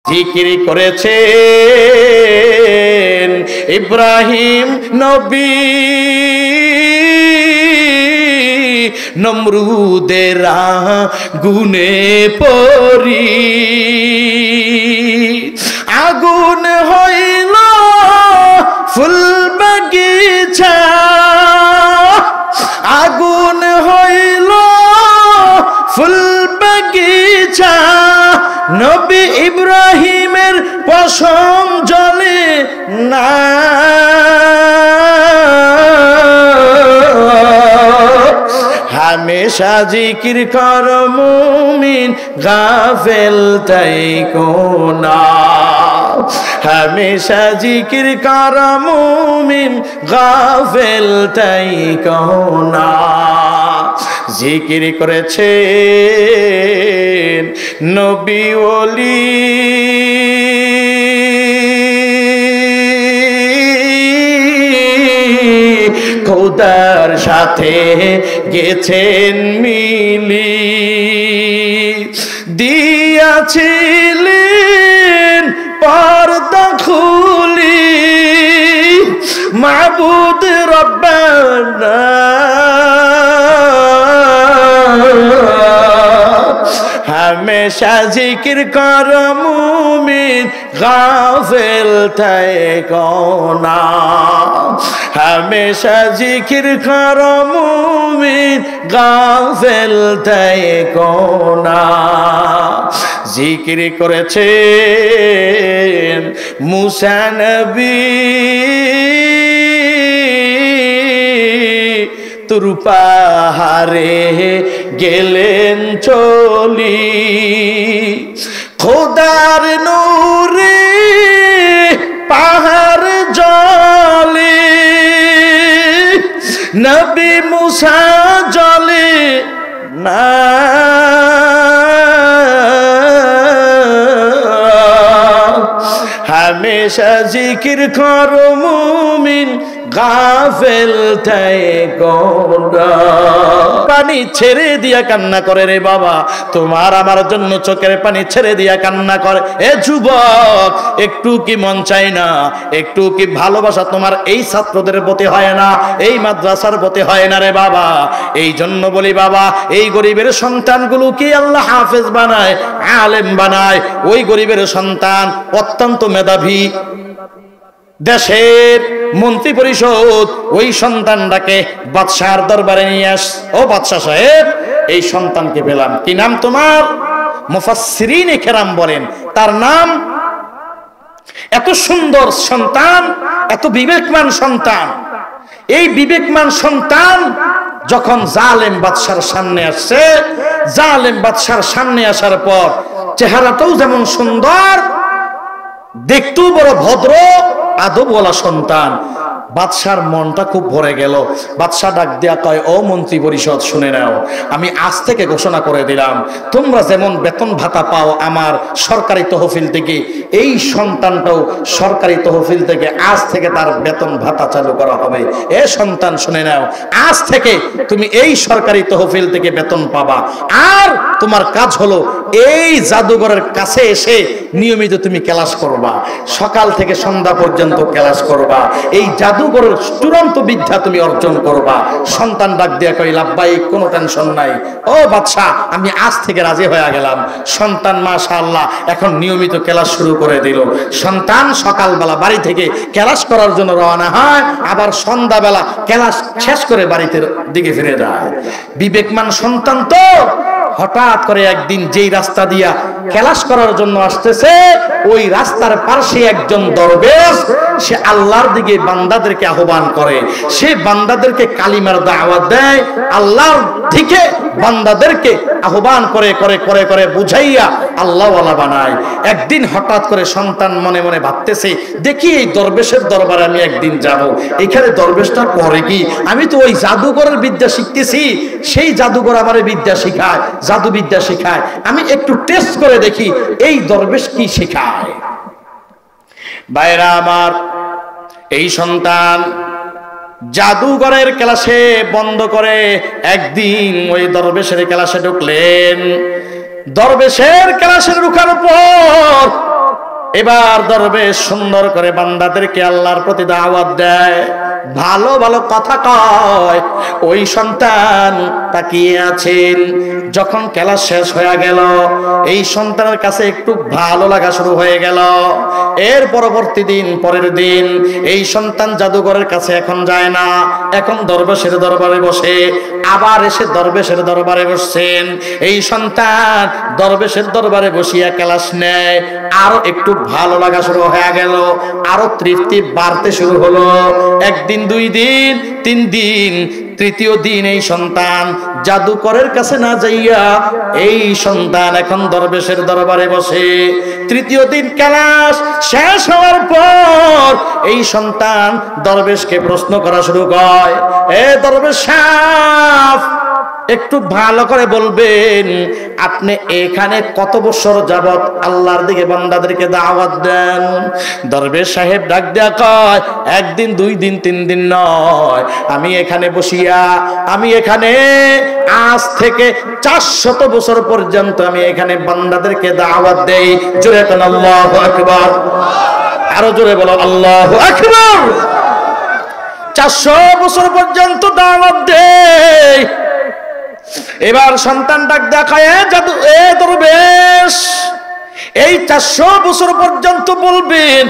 জিকির করেছেন ইব্রাহিম নবী নমরুদের আগুনে পড়ি আগুন হইল ফুল বাগিচা আগুন হইল ফুল বাগিচা নবী ইব্রাহিমের পশম জ্বলে না हमेशा जिक्र कर मुमिन गाफिल तैको ना हमेशा जिक्र कर मुमिन गाफिल तैको ना जिक्र करेছেন নবী ওলি খোদার সাথে গেছেন মিলি দিয়াছিলেন পর্দা খুলি মাবুদ রব্বানা हमेशा जिक्र कर मुमिन गाफिल तैको ना हमेशा जिक्र कर मुमिन गाफिल तैको ना जिक्र করেছেন মুসা নবী তুর পাহাড়ে গেলেন চলি খোদার নূরে পাহাড় জলে নবী মুসা জলে না हमेशा जिक्र करो मुमिन গাফেল থেকো না পানি ছেড়ে দিয়া কান্না করে রে বাবা তোমার আমার জন্য চোখের পানি ছেড়ে দিয়া কান্না করে এ যুবক একটু কি মন চাই না একটু কি ভালোবাসা তোমার এই ছাত্রদের প্রতি হয় না এই মাদ্রাসার প্রতি হয় না রে বাবা এই জন্য বলি বাবা এই গরিবের সন্তানগুলো কি আল্লাহ হাফেজ বানায় আলেম বানায় ওই গরিবের সন্তান অত্যন্ত মেধাবী দেশের মন্ত্রী পরিষদ ওই সন্তানটাকে বাদশার দরবারে নিয়ে আস ও বাদশা সাহেব এই সন্তানকে পেলাম কি নাম তোমার মুফাসসিরিনে কেরাম বলেন তার নাম এত সুন্দর সন্তান এত বিবেকমান সন্তান এই বিবেকমান সন্তান যখন জালেম বাদশার সামনে আসছে জালেম বাদশার সামনে আসার পর চেহারাটাও যেমন সুন্দর দেখতেও বড় ভদ্র আদবওয়ালা সন্তান বাদশার মনটা খুব ভরে গেল বাদশা ডাক দিয়া কয় ও মন্ত্রী পরিষদ শুনে নাও আমি আজ থেকে ঘোষণা করে দিলাম তোমরা যেমন বেতন ভাতা পাও আমার সরকারি তহবিল থেকে এই সন্তানটাও সরকারি তহবিল থেকে আজ থেকে তার বেতন ভাতা চালু করা হবে এ সন্তান শুনে নাও আজ থেকে তুমি এই সরকারি তহবিল থেকে বেতন পাবা আর তোমার কাজ হলো এই জাদুঘরের কাছে এসে নিয়মিত তুমি ক্লাস করবা সকাল থেকে সন্ধ্যা পর্যন্ত ক্লাস করবা এই জাদুঘরের চূড়ান্ত বিদ্যা তুমি অর্জন করবা সন্তান ডাক দিয়া কই লাব্বাইক কোনো টেনশন নাই ও বাদশা আমি আজ থেকে রাজি হয়ে গেলাম সন্তান মাশাআল্লাহ এখন নিয়মিত ক্লাস শুরু করে দিল সন্তান সকালবেলা বাড়ি থেকে ক্লাস করার জন্য রওনা হয় আবার সন্ধ্যাবেলা ক্লাস শেষ করে বাড়িতে দিকে ফিরে যায় বিবেকমান সন্তান তো হঠাৎ করে একদিন যেই রাস্তা দিয়া ক্লাস করার জন্য আসতেছে ওই রাস্তার পাশে একজন দরবেশ সে আল্লাহর দিকে বান্দাদেরকে আহ্বান করে সে বান্দাদেরকে কালিমার দাওয়াত দেয় আল্লাহর দিকে বান্দাদেরকে আহ্বান করে করে করে করে বুঝাইয়া আল্লাহওয়ালা বানায় একদিন হঠাৎ করে সন্তান মনে মনে ভাবতেছে দেখি এই দরবেশের দরবারে আমি একদিন যাব এখানে দরবেশটা করে কি আমি তো ওই জাদুঘরের বিদ্যা শিখতেছি সেই জাদুঘর আমারে বিদ্যা শেখায় জাদু বিদ্যা শেখায় আমি একটু টেস্ট করে দেখি এই দরবেশ কি শেখায় ভাইরা আমার এই সন্তান জাদুঘরের ক্লাসে বন্ধ করে একদিন ওই দরবেশের ক্লাসে ঢুকলেন দরবেশের ক্লাসে ঢোকার পর এবার দরবেশ সুন্দর করে বান্দাদেরকে আল্লাহর প্রতি দাওয়াত দেয়, ভালো ভালো কথা কয়। ওই সন্তান তাকিয়ে আছেন। যখন ক্লাস শেষ হয়ে গেল, এই সন্তানের কাছে একটু ভালো লাগা শুরু হয়ে গেল। এর পরবর্তী দিন, পরের দিন এই সন্তান জাদুঘরের কাছে এখন যায় না, এখন দরবেশের দরবারে বসে। আবার এসে দরবেশের দরবারে বসছেন। এই সন্তান দরবেশের দরবারে বসিয়া ক্লাস নেয়। আরো একটু ভালো লাগা শুরু হয়ে গেল, আরো তৃপ্তি বাড়তে শুরু হলো। একদিন, 2 দিন, 3 দিন, তৃতীয় দিন এই সন্তান জাদুকরের কাছে না যাইয়া এই সন্তান এখন দরবেশের দরবারে বসে। তৃতীয় দিন ক্লাস শেষ হওয়ার পর এই সন্তান দরবেশকে প্রশ্ন করা শুরু করে, এ দরবেশ সাহেব, একটু ভালো করে বলবেন, আপনি এখানে কত বছর যাবত আল্লাহর দিকে বান্দাদেরকে দাওয়াত দেন? দরবেশ সাহেব ডাক দেয়া কয়, 1 দিন, 2 দিন, 3 দিন নয়, আমি এখানে বসিয়া, আমি এখানে আজ থেকে 400 বছর পর্যন্ত আমি এখানে বান্দাদেরকে দাওয়াত দেই। জোরে বলো আল্লাহু আকবার। আরো জোরে বলো আল্লাহু আকবার। 400 বছর পর্যন্ত দাওয়াত দেই। এবার সন্তান ডাক দেখায়, জাদু, এ দরবেশ, এই 400 বছর পর্যন্ত বলবেন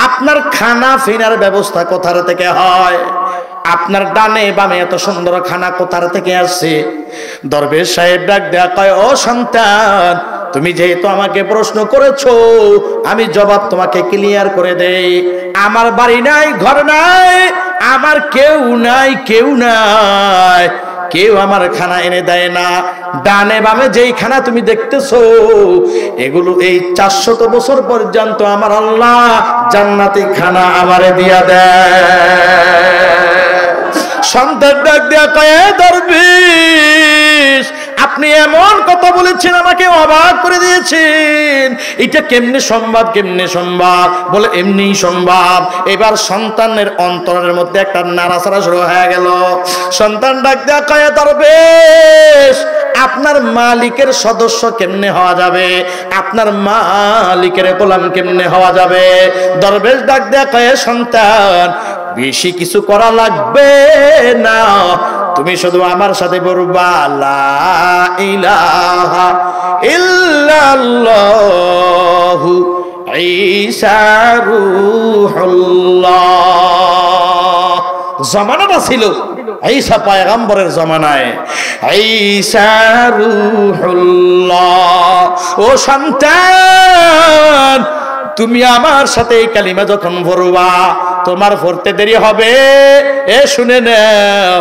আপনার খানা ফিনার ব্যবস্থা কোথা থেকে হয়? আপনার ডানে বামে এত সুন্দর খানা কোথা থেকে আসে? দরবেশ সাহেব ডাক দেখায়, ও সন্তান, তুমি যেহেতু আমাকে প্রশ্ন করেছো, আমি জবাব তোমাকে ক্লিয়ার করে দেই। আমার বাড়ি নাই, ঘর নাই, আমার কেউ নাই, কেউ নাই, কেউ আমার খানা এনে দেয় না। ডানে বামে যেই খানা তুমি দেখতেছো, এগুলো এই 400 বছর পর্যন্ত আমার আল্লাহ জান্নাতি খানা আমারে দিয়া দেয়। সন্তান ডাক দিয়া কয়, দরবেশ, আপনি এমন কথা বলেছেন, আমাকে অবাক করে দিয়েছেন। এটা কেমনে সম্ভব, কেমনে সম্ভব? বলে এমনি সম্ভব। এবার সন্তানের অন্তরের মধ্যে একটা নাড়াচাড়া শুরু হয়ে গেল। সন্তান ডাক দেয়া কয়, দরবেশ, আপনার মালিকের সদস্য কেমনে হওয়া যাবে? আপনার মালিকের গোলাম কেমনে হওয়া যাবে? দরবেশ ডাক দেয়া কয়, সন্তান, বেশি কিছু করা লাগবে না, তুমি শুধু আমার সাথে বলবা, লা ইলাহা ইল্লাল্লাহু ঈসা রূহুল্লাহ। জামানাটা ছিল ঈসা পয়গম্বরের জামানায়, ঈসা রূহুল্লাহ। ও সন্তান, তুমি আমার সাথে এই কালিমা যখন পড়বা, তোমার পড়তে দেরি হবে। এ শুনে নাও,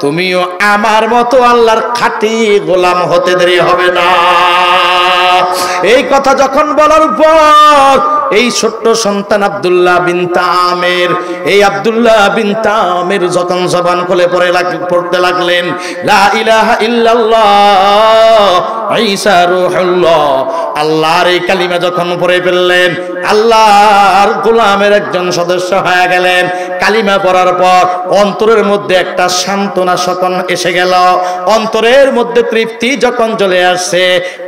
তুমিও আমার মতো আল্লাহর খাঁটি গোলাম হতে দেরি হবে না। এই কথা যখন বলার পর এই ছোট্ট সন্তান আব্দুল্লাহ বিন তামের, এই আব্দুল্লাহ বিন তামের যখন জবান খুলে পড়তে লাগলেন, লা ইলাহা ইল্লাল্লাহ ঈসা রূহুল্লাহ, আল্লাহর এই কালিমা যখন পড়ে ফেললেন, আল্লাহর গোলামের একজন সদস্য হয়ে গেলেন। কালিমা পড়ার পর অন্তরের মধ্যে একটা সান্ত্বনা যখন এসে গেল, অন্তরের মধ্যে তৃপ্তি যখন চলে আসছে,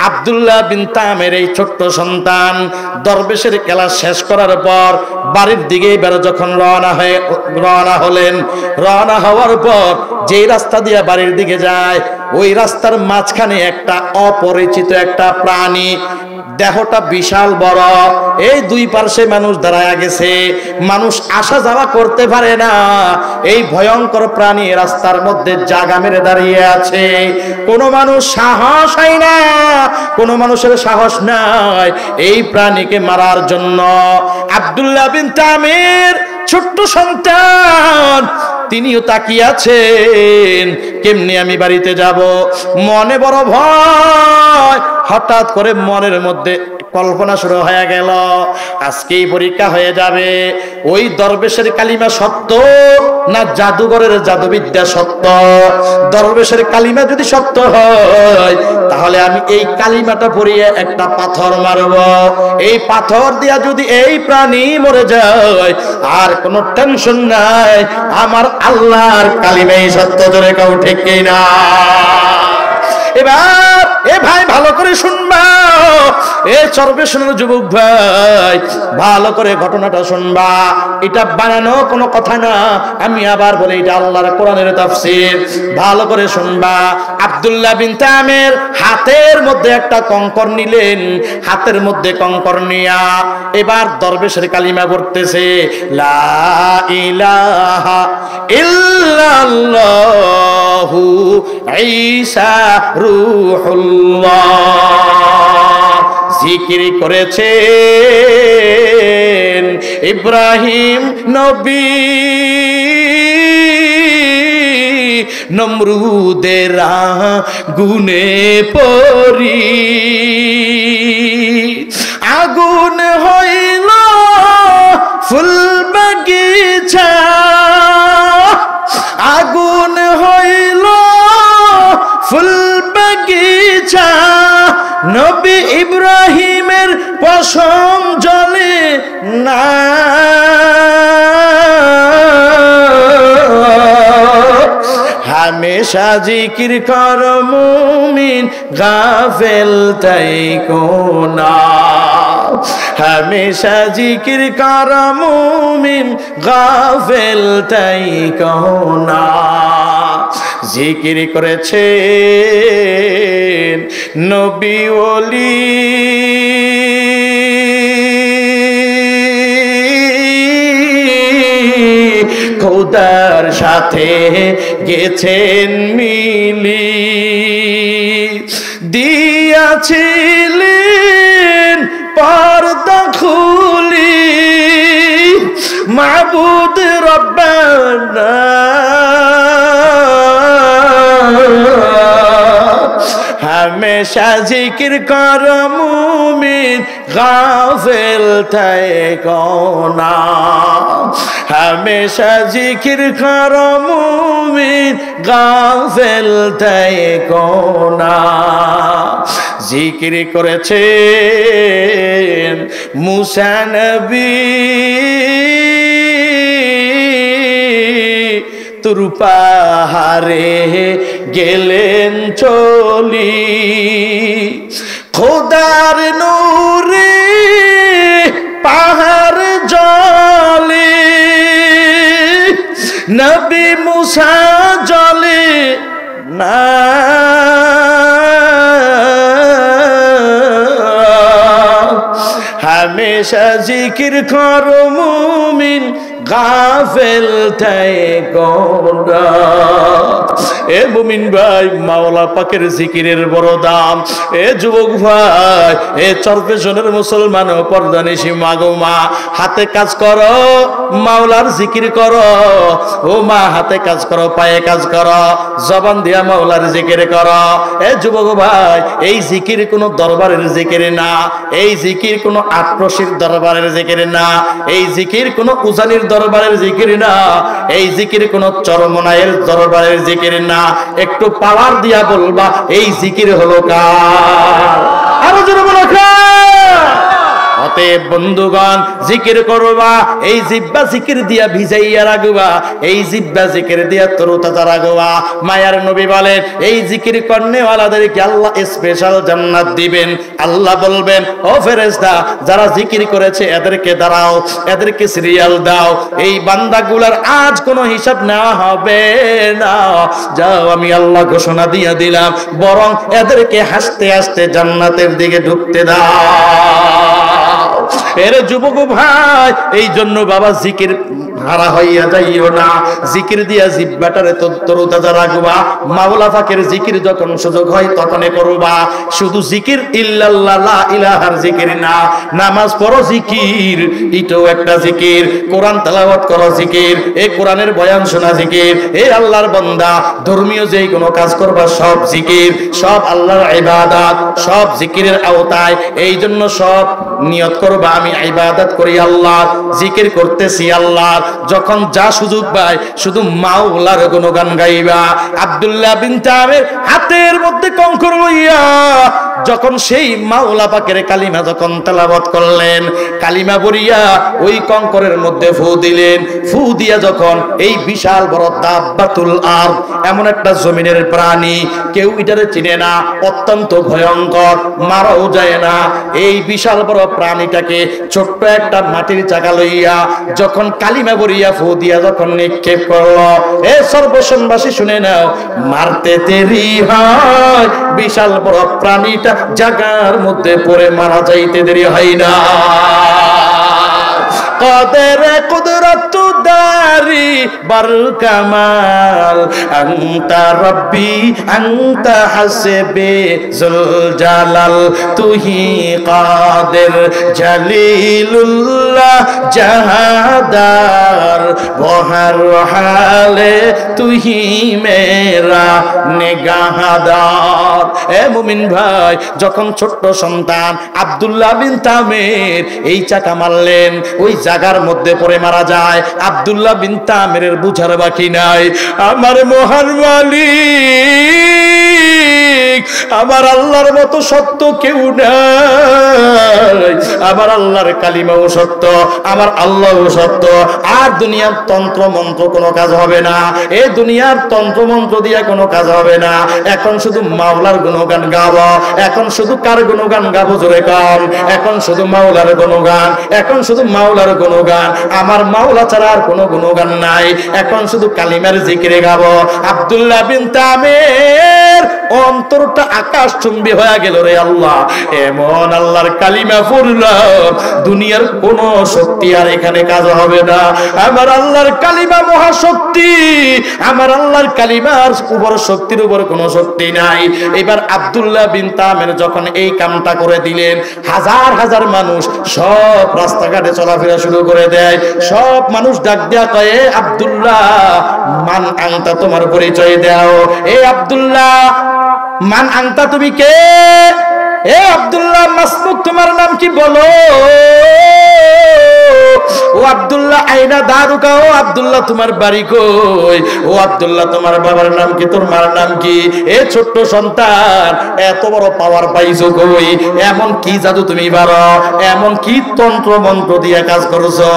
আব্দুল্লাহ বিন তামের এই ছোট্ট সন্তান দরবেশের ক্লাস শেষ করার পর বাড়ির দিকে এবার যখন রওনা হলেন, রওনা হওয়ার পর যেই রাস্তা দিয়ে বাড়ির দিকে যায়, ওই রাস্তার মাঝখানে একটা অপরিচিত একটা প্রাণী, দেহটা বিশাল বড়, এই 2 পার্শ্বে মানুষ দাঁড়ায় গেছে, মানুষ আসা যাওয়া করতে পারে না। এই ভয়ঙ্কর প্রাণী রাস্তার মধ্যে জাগা মেরে দাঁড়িয়ে আছে। কোনো মানুষ সাহস হয় না, কোনো মানুষের সাহস নাই এই প্রাণীকে মারার জন্য। আব্দুল্লাহ বিন তামির ছোট্ট সন্তান, তিনিও তাকিয়ে আছেন, কেমনি আমি বাড়িতে যাব, মনে বড় ভয়। হঠাৎ করে মনের মধ্যে কল্পনা শুরু হয়ে গেল, আজকেই পরীক্ষা হয়ে যাবে, ওই দরবেশের কালিমা সত্য না জাদুঘরের জাদুবিদ্যা সত্য? দরবেশের কালিমা যদি সত্য হয়, তাহলে আমি এই কালিমাটা পড়িয়ে একটা পাথর মারব, এই পাথর দিয়া যদি এই প্রাণী মরে যায়, আর কোনো টেনশন নাই, আমার আল্লাহর কালিমাই সত্য। ধরে কেউ ঠিক না? এবার এ ভাই ভালো করে শুনবা, এ সর্বেশনের যুবক ভাই ভালো করে ঘটনাটা শুনবা। এটা বানানো কোনো কথা না, আমি আবার বলি এটা আল্লাহর কোরআনের তাফসীর। ভালো করে শুনবা। আব্দুল্লাহ বিন তামির হাতের মধ্যে একটা কঙ্কর নিলেন, হাতের মধ্যে কঙ্কর নিয়া এবার দরবেশের কালিমা পড়তেছে, লা ইলাহা ইল্লাল্লাহু ঈসা রূহুল্লাহ। জিকির করেছেন ইব্রাহিম নবী, নমরুদের আগুনে পড়ি আগুন হইল ফুল বাগিচা, আগুন হইল ফুল বাগিচা, নবী ইব্রাহিমের পশম জ্বলে না। হামেশা জিকির কর মুমিন গাফেল তাইকো না, হামেশা জিকির কর মুমিন গাফেল তাইকো না। জিকির করেছেন নবী ওলি খোদার সাথে গেছেন মিলি, দিয়াছিলেন পর্দা খুলি মাবুদ রব্বানা। হামেশা জিকির কর মুমিন গাফেল থাইকো না, হামেশা জিকির কর মুমিন গাফেল থাইকো না। জিকির করেছেন মুসা নবী তুর পাহাড়ে গেলেন চলি, খোদার নূরে পাহাড় জলে, নবী মুসা জলে না। হামেশা জিকির কর মুমিন গাফেল থাইকো না। এ মুমিন ভাই, মাওলা পাকের জিকিরের বড় দাম। এ যুবক ভাই, এ চরপেশনের মুসলমান পর্দানিশি মাগো মা, হাতে কাজ করো, মাওলার জিকির করো। ও মা, হাতে কাজ করো, পায়ে কাজ করো, জবান দিয়া মাওলার জিকির করো। এ যুবক ভাই, এই জিকির কোনো দরবারের জিকির না, এই জিকির কোনো আক্রোশের দরবারের জিকির না, এই জিকির কোনো উজানির দরবারের জিকির না, এই জিকির কোনো চরমনায়ের দরবারের জিকির না। একটু পাওয়ার দিয়া বলবা এই জিকির হলো কার? আরো জোরে বলো কার? অতএব বন্ধুগণ, জিকির করবা, এই জিব্বা জিকির দিয়া ভিজাইয়া রাখবা, এই জিব্বা জিকির দিয়া তরুতাজা রাখবা। মায়ার নবী বলেন, এই জিকির করনেওয়ালাদেরকে আল্লাহ স্পেশাল জান্নাত দিবেন। আল্লাহ বলবেন, ও ফেরেশতা, যারা জিকির করেছে এদেরকে দাঁড়াও, এদেরকে সিরিয়াল দাও। এই বান্দাগুলার আজ কোনো হিসাব নেওয়া হবে না। যাও, আমি আল্লাহ ঘোষণা দিয়ে দিলাম, বরং এদেরকে হাসতে হাসতে জান্নাতের দিকে ঢুকতে দাও। এর যুবক ভাই, এই জন্য বাবা জিকির হারা হইয়া যাইও না, জিকির দিয়া জিব্বাটারে তরুতাজা রাখবা। মাওলা পাকের জিকির যখন সুযোগ হয় তখনই করবা। শুধু জিকির ইল্লাল্লাহ লা ইলাহার জিকির না, নামাজ পড়ো জিকির, এটাও একটা জিকির। কোরআন তেলাওয়াত করো জিকির, এই কোরআনের বয়ান শোনা জিকির। এই আল্লাহর বান্দা, ধর্মীয় যেই কোনো কাজ করবা সব জিকির, সব আল্লাহর ইবাদত, সব জিকিরের আওতায়। এই জন্য সব নিয়ত করবা, আমি ইবাদত করি আল্লাহর, জিকির করতেছি আল্লাহর। যখন যা সুযোগ পায় শুধু মাওলার গুণগান গাইবা। আব্দুল্লাহ বিন তামির হাতের মধ্যে কঙ্কর লইয়া যখন সেই মাওলা পাকের কালিমা যখন তেলাওয়াত করলেন, কালিমা বলিয়া ওই কঙ্করের মধ্যে ফু দিলেন। ফু দিয়া যখন এই বিশাল বড় দাব্বাতুল আরদ, এমন একটা জমিনের প্রাণী, কেউ এটারে চিনে না, অত্যন্ত ভয়ঙ্কর, মারাও যায় না। এই বিশাল বড় প্রাণীটাকে ছোট্ট একটা মাটির চাকা লইয়া যখন কালিমা বলিয়া ফু দিয়া যখন নিক্ষেপ করলো, এ সর্বসনবাসী শুনে নাও, মারতে দেরি হয়, বিশাল বড় প্রাণীটা জায়গার মধ্যে পড়ে মারা যাইতে দেরি হয় না। কদের কুদরত দারি বার কামাল, আনতা রব্বি আনতা হাসবে জুল জালাল, তুহি কাদের জালিলুল্লাহ জাহাদার, বহর হালে তুহি মেরা নিগাহদার। এ মুমিন ভাই, যখন ছোট্ট সন্তান আব্দুল্লাহ বিন তামির এই চাকা মারলেন, ওই জায়গার মধ্যে পড়ে মারা যায়। আব্দুল্লাহ বিন তামিরের বুঝার বাকি নাই, আমার মহান মালিক, আমার আল্লাহর মতো সত্য কেউ নাই, আমার আল্লাহর কালিমাও সত্য, আমার আল্লাহও সত্য, আর দুনিয়ার তন্ত্র মন্ত্র কোনো কাজ হবে না, এই দুনিয়ার তন্ত্র মন্ত্র দিয়ে কোনো কাজ হবে না। এখন শুধু মাওলার গুণগান গাবো, এখন শুধু কার গুণগান গাবো জোরে কম, এখন শুধু মাওলার গুণগান, এখন শুধু মাওলার গুণগান, আমার মাওলা ছাড়া আর কোনো গুণগান নাই। এখন শুধু কালিমার জিকিরে গাবো। আব্দুল্লাহ বিন তামির অন্তরটা আকাশ চুম্বি হয়ে গেল, রে আল্লাহ, এমন আল্লাহর কালিমা পড়লাম, দুনিয়ার কোন শক্তি আর এখানে কাজ হবে না। আমার আল্লাহর কালিমা মহাশক্তি, আমার আল্লাহর কালিমার উপর শক্তির উপর কোনো শক্তি নাই। এবার আব্দুল্লাহ বিন তামির যখন এই কামটা করে দিলেন, হাজার হাজার মানুষ সব রাস্তাঘাটে চলাফেরা শুরু করে দেয়। সব মানুষ ডাক দেয়া কয়ে, আব্দুল্লাহ মান আনতা, তোমার পরিচয় দাও। এ আব্দুল্লাহ মান আনতা, তুমি কে? এ আব্দুল্লাহ মাসমুক, তোমার নাম কি বলো? ও আব্দুল্লাহ আইনা দারুকা, ও আব্দুল্লাহ তোমার বাড়ি কই? ও আব্দুল্লাহ তোমার বাবার নাম কি, তোর মার নাম কি? এ ছোট্ট সন্তান, এত বড় পাওয়ার পাইছো কই? এমন কি জাদু তুমি পারো? এমন কি তন্ত্র মন্ত্র দিয়ে কাজ করছো?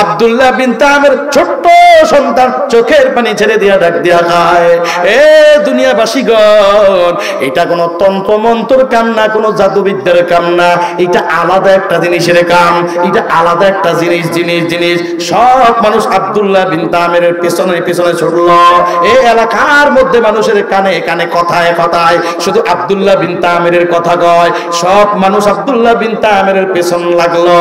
আব্দুল্লাহ বিন তামির ছোট্ট সন্তান চোখের পানি ছেড়ে দিয়া ডাক দিয়া খায়, এ দুনিয়াবাসীগণ, এটা কোনো তন্ত্র মন্ত্রর কাম না, কোনো জাদুবিদ্যার কাম না, এটা আলাদা একটা জিনিসের কাম, এটা আলাদা একটা জিনিস। সব মানুষ আব্দুল্লাহ বিন তামিরের পিছনে পিছনে ছুটলো। এই এলাকার মধ্যে মানুষের কানে কানে কথায় কথায় শুধু আব্দুল্লাহ বিন তামিরের কথা কয়। সব মানুষ আব্দুল্লাহ বিন তামিরের পেছন লাগলো।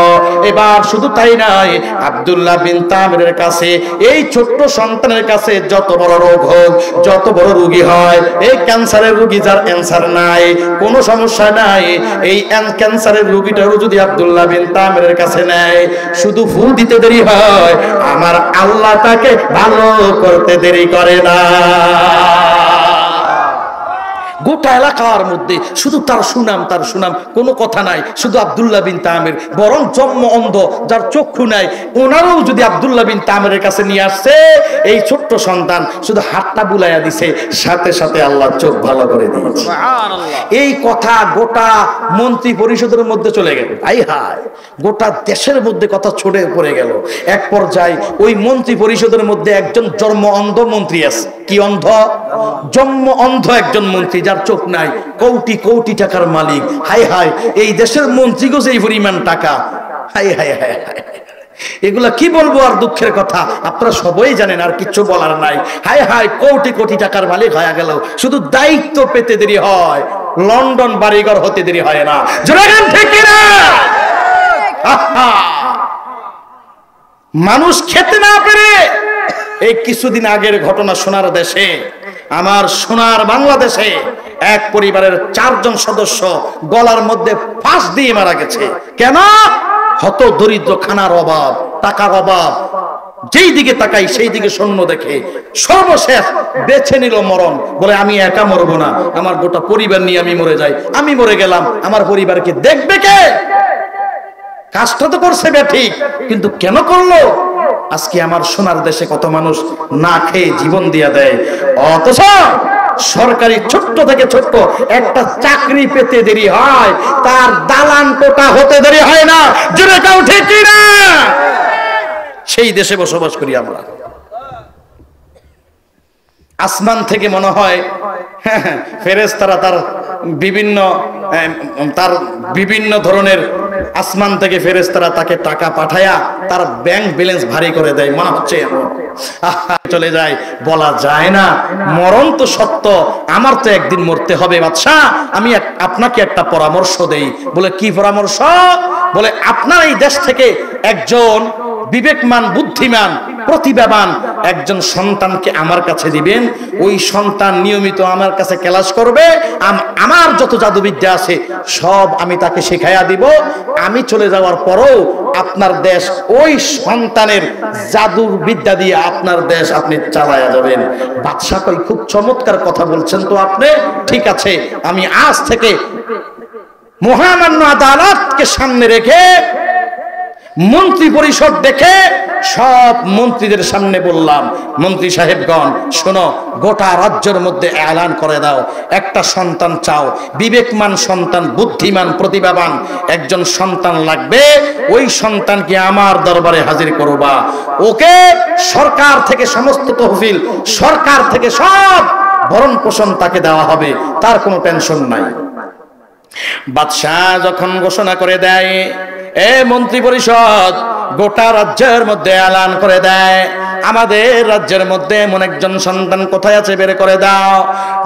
এবার শুধু তাই নাই, আব্দুল্লাহ বিন তামিরের কাছে, এই ছোট্ট সন্তানের কাছে যত বড় রোগ হোক, যত বড় রোগী হয়, এই ক্যান্সারের রোগী যার ক্যান্সার নাই, কোনো সমস্যা নাই, এই ক্যান্সারের রোগীটারও যদি আব্দুল্লাহ বিন তামিরের কাছে নেয়, শুধু ফুল দিতে দেরি হয়, আমার আল্লাহ তাকে ভালো করতে দেরি করে না। গোটা এলাকার মধ্যে শুধু তার সুনাম, তার সুনাম, কোনো কথা নাই। শুধু আব্দুল্লাহ বিন তামির, বরং জন্ম অন্ধ, যার চক্ষু নাই, ওনারও যদি আব্দুল্লাহ বিন তামিরের কাছে নিয়ে আসছে, এই ছোট্ট সন্তান শুধু হাতটা বুলাইয়া দিছে, সাথে সাথে আল্লাহ চোখ ভালো করে দিয়েছে। এই কথা গোটা মন্ত্রী পরিষদের মধ্যে চলে গেল। আই হায়, গোটা দেশের মধ্যে কথা ছড়ে পড়ে গেল। এক পর্যায়ে ওই মন্ত্রী পরিষদের মধ্যে একজন জন্ম অন্ধ মন্ত্রী আছে। কি অন্ধ? জন্ম অন্ধ একজন মন্ত্রী, যার চোখ নাই, কোটি কোটি টাকার মালিক। হাই হাই, এই দেশের মন্ত্রী গো এই পরিমাণ টাকা। হাই হাই হাই হাই, এগুলা কি বলবো আর দুঃখের কথা, আপনারা সবাই জানেন, আর কিছু বলার নাই। হাই হাই, কোটি কোটি টাকার মালিক হয়ে গেল, শুধু দায়িত্ব পেতে দেরি হয়, লন্ডন বাড়িঘর হতে দেরি হয় না। জোরাগান ঠিক না? মানুষ খেতে না পেরে, এই কিছুদিন আগের ঘটনা, সোনার দেশে, আমার সোনার বাংলাদেশে এক পরিবারের 4 জন সদস্য গলার মধ্যে ফাঁস দিয়ে মারা গেছে। কেন? হত দরিদ্র, খানার অভাব, টাকার অভাব, যেই দিকে তাকাই সেই দিকে শূন্য দেখে সর্বশেষ বেছে নিল মরণ। বলে আমি একা মরবো না, আমার গোটা পরিবার নিয়ে আমি মরে যাই। আমি মরে গেলাম, আমার পরিবারকে দেখবে কে? কাজটা তো করছে ঠিক, কিন্তু কেন করলো? আজকে আমার সোনার দেশে কত মানুষ না খেয়ে জীবন দিয়ে দেয়, অথচ সরকারি ছোট্ট থেকে ছোট্ট একটা চাকরি পেতে দেরি হয়, তার দালান কোটা হতে দেরি হয় না। জোরে কাউ ঠিক কি না? সেই দেশে বসবাস করি আমরা। আসমান থেকে মনে হয় ফেরেশতারা তার বিভিন্ন ধরনের আসমান থেকে ফেরেশতারা তাকে টাকা পাঠায়া তার ব্যাংক ব্যালেন্স ভারী করে দেয়, মনে হচ্ছে চলে যায়। বলা যায় না, মরণ তো সত্য, আমার তো একদিন মরতে হবে বাদশাহ। আমি আপনাকে একটা পরামর্শ দেই। বলে কি পরামর্শ? বলে আপনার এই দেশ থেকে একজন বিবেকমান, বুদ্ধিমান, প্রতিভাবান একজন সন্তানকে আমার কাছে দিবেন। ওই সন্তান নিয়মিত আমার কাছে ক্লাস করবে, আমার যত জাদুবিদ্যা আছে সব আমি তাকে শেখাইয়া দিব। আমি চলে যাওয়ার পরও আপনার দেশ ওই সন্তানের জাদুর বিদ্যা দিয়ে আপনার দেশ আপনি চালায়া যাবেন। বাদশা কই, খুব চমৎকার কথা বলছেন তো আপনি। ঠিক আছে, আমি আজ থেকে মহামান্য আদালতকে সামনে রেখে, মন্ত্রী পরিষদ দেখে সব মন্ত্রীদের সামনে বললাম, মন্ত্রী সাহেবগণ শোনো, গোটা রাজ্যের মধ্যে এলান করে দাও, একটা সন্তান চাও, বিবেকমান সন্তান, বুদ্ধিমান, প্রতিভাবান একজন সন্তান লাগবে। ওই সন্তানকে আমার দরবারে হাজির করবা। ওকে সরকার থেকে সমস্ত তহবিল, সরকার থেকে সব ভরণ পোষণ তাকে দেওয়া হবে, তার কোনো টেনশন নাই। বাদশাহ যখন ঘোষণা করে দেয়, এ মন্ত্রী পরিষদ গোটা রাজ্যের মধ্যে এলান করে দেয়, আমাদের রাজ্যের মধ্যে এমন একজন সন্তান কোথায় আছে বের করে দাও।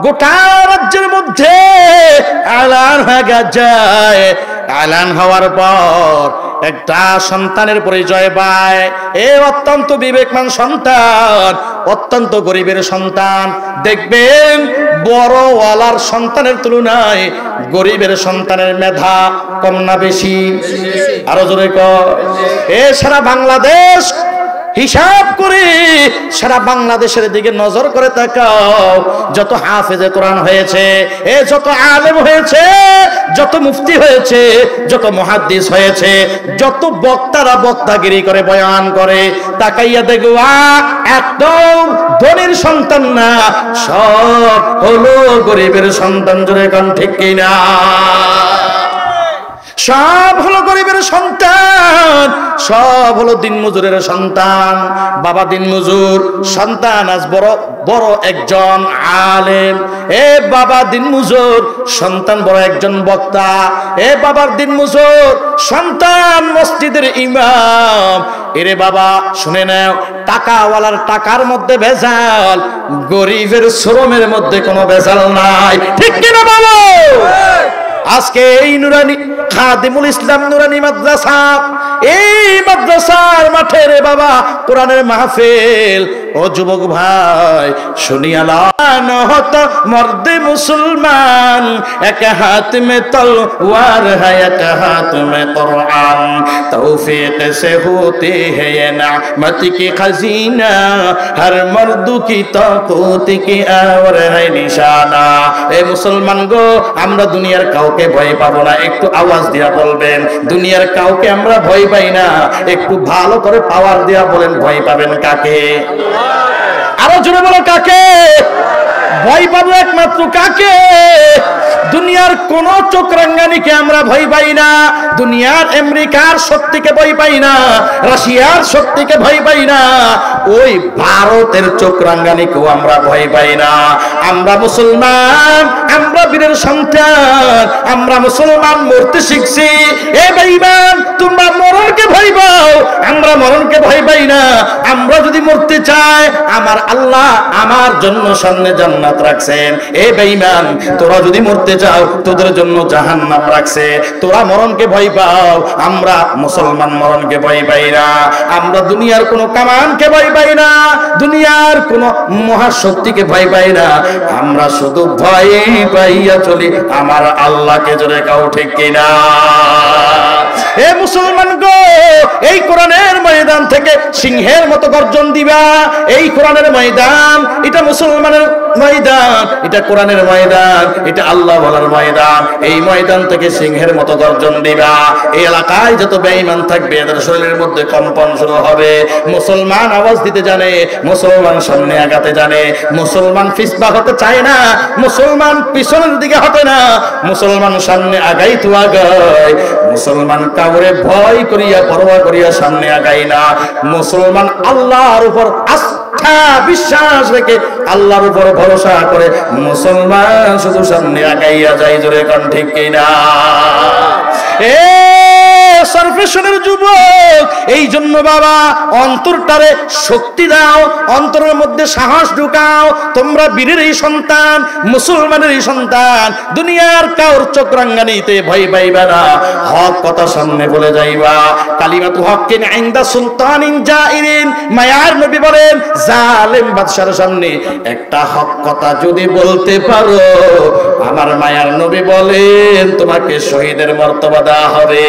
গোটা রাজ্যের মধ্যে এলান হয়ে যায়। এলান হওয়ার পর একটা সন্তানের পরিচয় পায়। এ অত্যন্ত বিবেকমান সন্তান, অত্যন্ত গরিবের সন্তান। দেখবেন বড়ওয়ালার সন্তানের তুলনায় গরিবের সন্তানের মেধা কম না বেশি? আরো জোরে কর। এ সারা বাংলাদেশ হিসাব করে, সারা বাংলাদেশের দিকে নজর করে তাকাও, যত হাফেজে কোরআন হয়েছে, এ যত আলেম হয়েছে, যত মুফতি হয়েছে, যত মুহাদ্দিস হয়েছে, যত বক্তারা বক্তাগিরি করে বয়ান করে, তাকাইয়া দেখবা একদম ধনীর সন্তান না, সব হলো গরিবের সন্তান। জোরে কোন ঠিক কিনা? সব হলো গরিবের সন্তান, সব হলো দিনমজুরের সন্তান। বাবা দিনমজুর, সন্তান আজ বড় বড় একজন আলেম। এ বাবা দিনমজুর, সন্তান বড় একজন বক্তা। এ বাবার দিনমজুর, সন্তান মসজিদের ইমাম। এরে বাবা শুনে নাও, টাকাওয়ালার টাকার মধ্যে ভেজাল, গরিবের শ্রমের মধ্যে কোনো ভেজাল নাই। ঠিক কিনা বলো? আজকে এই নুরানি খাদিমুল ইসলাম নুরানি মাদ্রাসা, এই মাদ্রাসার মাঠে রে বাবা কোরআনের মাহফিল। ও যুবক ভাই শুনিয়ালান হত মর্দে মুসলমান, এক হাত মে তলওয়ার है এক হাত মে কুরআন, তৌফিক से होते है ये नेमत की खजीना, हर मर्द की ताकत की और है निशाना। ए मुसलमान गो, আমরা দুনিয়ার কাউকে ভয় পাবো না। একটু আওয়াজ দিয়া বলবেন, দুনিয়ার কাউকে আমরা ভয় পাই না। একটু ভালো করে পাওয়ার দিয়া বলেন, ভয় পাবেন কাকে? আরো জোরে বলো, কাকে ভয় পাবো? একমাত্র কাকে? দুনিয়ার কোন চক্রাঙ্গানিকে আমরা ভয় পাই না। দুনিয়ার আমেরিকার শক্তিকে ভয় পাই না, রাশিয়ার শক্তিকে ভয় পাই না, ওই ভারতের চক্রাঙ্গানিকেও আমরা ভয় পাই না। আমরা মুসলমান, আমরা বীরের সন্তান, আমরা মুসলমান মরতে শিখছি। এ বেঈমান, তোমরা মরণকে ভয় পাও, আমরা মরণকে ভয় পাই না। আমরা যদি মরতে চাই, আমার আল্লাহ আমার জন্য সামনে জান্নাত রাখছেন। এ বেঈমান, তোরা যদি মরতে চাও, তোদের জন্য জাহান্নাম রাখছে। তোরা মরণকে ভয় পাও, আমরা মুসলমান মরণকে ভয় পাই না। আমরা দুনিয়ার কোনো কামানকে ভয় পাই না, দুনিয়ার কোনো মহাশক্তিকে ভয় পাই না। আমরা শুধু ভয় পাইয়া চলি আমার আল্লাহকে। জোরে কাউ ঠিক কিনা? এ মুসলমান গো, এই কোরআনের ময়দান থেকে সিংহের মতো গর্জন দিবা। এই কোরআনের ময়দান, এটা মুসলমানের ময়দান, এটা কোরআনের ময়দান, এটা আল্লাহ বলার ময়দান। এই ময়দান থেকে সিংহের মতো গর্জন দিবা। এই এলাকায় যত বেঈমান থাকবে এদের শরীরের মধ্যে কম্পন শুরু হবে। মুসলমান আওয়াজ দিতে জানে, মুসলমান সামনে আগাতে জানে, মুসলমান ফিসবা হতে চায় না, মুসলমান পিছনের দিকে হতে না, মুসলমান সামনে আগাই তো আগায়। মুসলমান কাউরে ভয় করিয়া পরোয়া করিয়া সামনে আগায় না। মুসলমান আল্লাহর উপর আস্থা বিশ্বাস রেখে আল্লাহর উপর ভরসা করে মুসলমান শুধু সামনে আগাইয়া যায়। জোরে কোন ঠিক কিনা? সারফেশনের যুবক, এই জন্য বাবা অন্তরটারে শক্তি দাও, অন্তরের মধ্যে সাহস ঢুকাও। তোমরা বীরের এই সন্তান, মুসলমানের এই সন্তান, দুনিয়ার কাউর চক্রাঙ্গানিতে ভয় পাইবা না। হক কথা সামনে বলে যাইবা। কালিমাতু হক্কিন ইনদা সুলতানিন জাইরিন, মায়ার নবী বলেন জালেম বাদশার সামনে একটা হক কথা যদি বলতে পারো, আমার মায়ার নবী বলেন তোমাকে শহীদের মর্তবা দেওয়া হবে।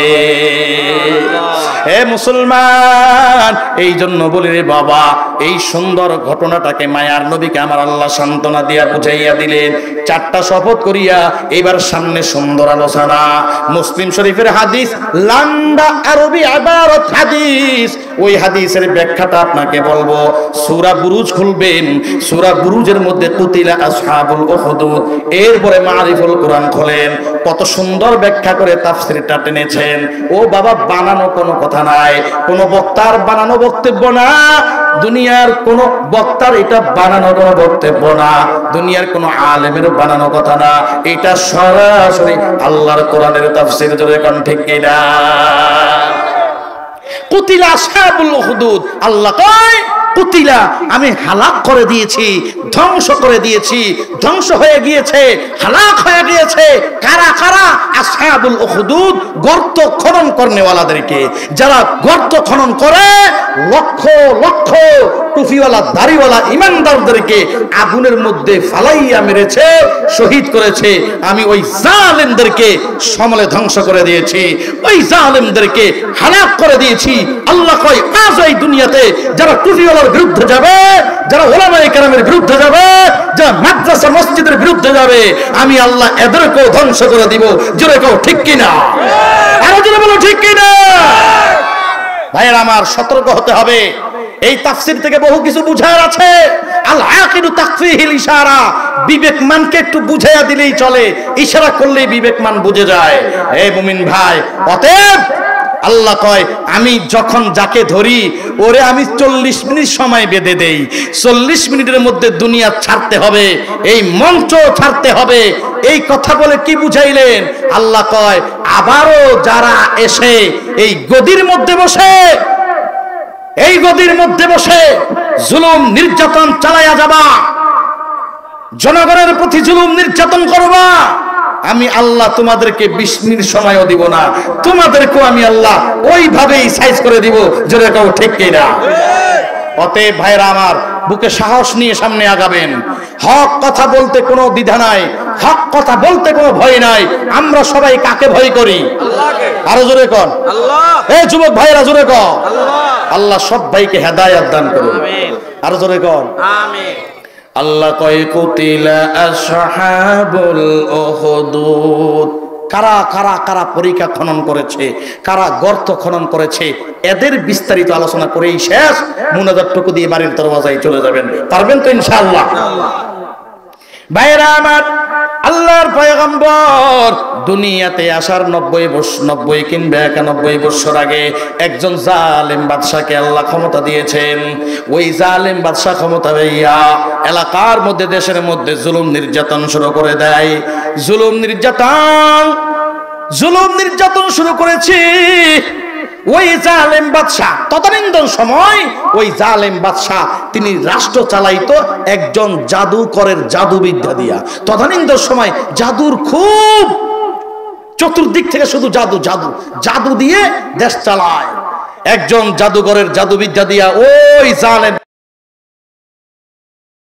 হে মুসলমান, এই জন্য বলি রে বাবা, এই সুন্দর ঘটনাটাকে মায়ার নবীকে আমার আল্লাহ সান্ত্বনা দিয়া বুঝাইয়া দিলেন। চারটা শপথ করিয়া এবার সামনে সুন্দর আলোচনা। মুসলিম শরীফের হাদিস, লান্ডা আরবি ইবারত হাদিস, ওই হাদিসের ব্যাখ্যাটা আপনাকে বলবো। সূরা বুরুজ খুলবেন, সূরা বুরুজের মধ্যে কুতিলা আসহাবুল উখদুদ, এরপরে মারিফুল কোরআন খোলেন। কত সুন্দর ব্যাখ্যা করে তাফসীরটা টেনেছেন। ও বাবা, বানানো কোনো কথা নাই, কোন বক্তার বানানো বক্তব্য না, দুনিয়ার কোন বক্তার এটা বানানো কোনো বক্তব্য না, দুনিয়ার কোন আলেমের বানানো কথা না, এটা সরাসরি আল্লাহর কোরআনের তাফসীর। জোরে কোন ঠিক কিনা? কুতিলা আসহাবুল উখদুদ, আল্লাহ কয় কুতিলা, আমি হালাক করে দিয়েছি, ধ্বংস করে দিয়েছি, ধ্বংস হয়ে গিয়েছে, হালাক হয়ে গিয়েছে। কারা কারা? আসহাবুল উখদুদ, গর্ত খনন করনেওয়ালাদেরকে। যারা গর্ত খনন করে লক্ষ লক্ষ টুপিওয়ালা দাড়িওয়ালা ইমানদারদেরকে আগুনের মধ্যে ফালাইয়া মেরেছে, শহীদ করেছে। আমি ওই জালেমদেরকে সমলে ধ্বংস করে দিয়েছি, ওই জালেমদেরকে হালাক করে দিয়েছি। আল্লাহ কয় আজ এই দুনিয়াতে যারা টুপিওয়ালার বিরুদ্ধে যাবে, যারা ওলামায়ে কেরামের বিরুদ্ধে যাবে, যারা মাদ্রাসা মসজিদের বিরুদ্ধে যাবে, আমি আল্লাহ এদেরকেও ধ্বংস করে দিব। জোরে কও ঠিক কিনা? আরো জোরে বলো ঠিক কিনা? ভাইয়েরা আমার, সতর্ক হতে হবে। এই তাফসীর থেকে বহু কিছু বুঝার আছে। আল আকিদু তাকফিহিল ইশারা, বিবেকমানকে একটু বুঝাইয়া দিলেই চলে, ইশারা করলেই বিবেকমান বুঝে যায়। হে মুমিন ভাই, অতএব আল্লাহ কয় আমি যখন যাকে ধরি ওরে আমি 40 মিনিট সময় বেঁধে দেই। 40 মিনিটের মধ্যে দুনিয়া ছাড়তে হবে, এই মঞ্চ ছাড়তে হবে। এই কথা বলে কি বুঝাইলেন? আল্লাহ কয় আবারও যারা এসে এই গদির মধ্যে বসে, এই গদির মধ্যে বসে জুলুম নির্যাতন চালাইয়া যাবা, জনগণের প্রতি জুলুম নির্যাতন করবা, আমি আল্লাহ তোমাদেরকে 20 মিনিট সময়ও দিব না, তোমাদেরকেও আমি আল্লাহ ওইভাবেই সাইজ করে দিব। জোরে কেউ ঠিক কিনা? অতএব ভাইরা আমার, বুকে সাহস নিয়ে সামনে আগাবেন। হক কথা বলতে কোনো দ্বিধা নাই, হক কথা বলতে কোনো ভয় নাই। আমরা সবাই কাকে ভয় করি? আল্লাহকে। আরো জোরে কর আল্লাহ। এই যুবক ভাইরা জোরে কর আল্লাহ। আল্লাহ সব ভাইকে হেদায়েত দান করুন। আমিন। আরো জোরে কর আমিন। আল্লাহ কয় কুতিলা আসহাবুল উখদুদ, কারা কারা কারা পরীক্ষা খনন করেছে, কারা গর্ত খনন করেছে, এদের বিস্তারিত আলোচনা করেই শেষ। মুনাজাতটুকু দিয়ে বাড়ির দরওয়াজায় চলে যাবেন। পারবেন তো ইনশাআল্লাহ? ভাইরা আমার, আল্লাহর পয়গম্বর দুনিয়াতে আসার 90 কিংবা 91 বছর আগে একজন জালেম বাদশাকে আল্লাহ ক্ষমতা দিয়েছেন। ওই জালেম বাদশা ক্ষমতা পাইয়া এলাকার মধ্যে, দেশের মধ্যে জুলুম নির্যাতন শুরু করে দেয়। জুলুম নির্যাতন শুরু করেছে ওই জালেম বাদশা। তদানীন্তন সময় ওই জালেম বাদশা তিনি রাষ্ট্র চালাইতো একজন জাদুকরের জাদুবিদ্যা দিয়া। তদানীন্তন সময় জাদুর খুব চতুর্দিক থেকে শুধু জাদু জাদু জাদু দিয়ে দেশ চালায়। একজন জাদুকরের জাদুবিদ্যা দিয়া ওই জালেম